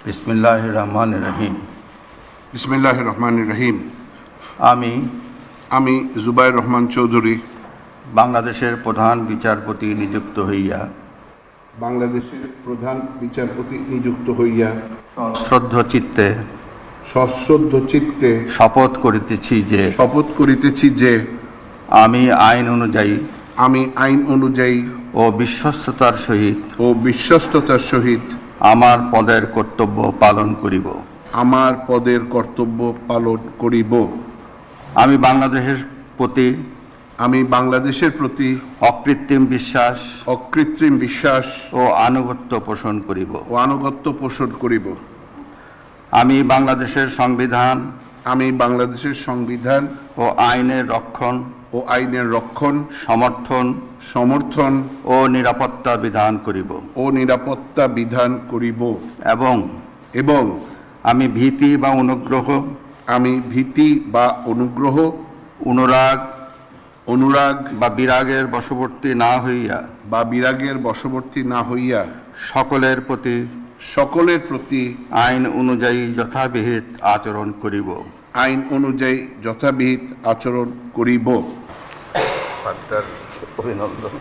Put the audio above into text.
বিসমিল্লাহির রহমানির রহিম। বিসমিল্লাহির রহমানির রহিম। আমি জুবায়ের রহমান চৌধুরী বাংলাদেশের প্রধান বিচারপতি নিযুক্ত হইয়া সশ্রদ্ধ চিত্তে শপথ করিতেছি যে আমি আইন অনুযায়ী ও বিশ্বস্ততার সহিত আমার পদের কর্তব্য পালন করিব। আমি বাংলাদেশের প্রতি অকৃত্রিম বিশ্বাস ও আনুগত্য পোষণ করিব। আমি বাংলাদেশের সংবিধান ও আইনের রক্ষণ সমর্থন ও নিরাপত্তা বিধান করিব এবং আমি ভীতি অনুরাগ বা বিরাগের বশবর্তী না হইয়া সকলের প্রতি আইন অনুযায়ী যথাবিহিত আচরণ করিব। অভিনন্দন।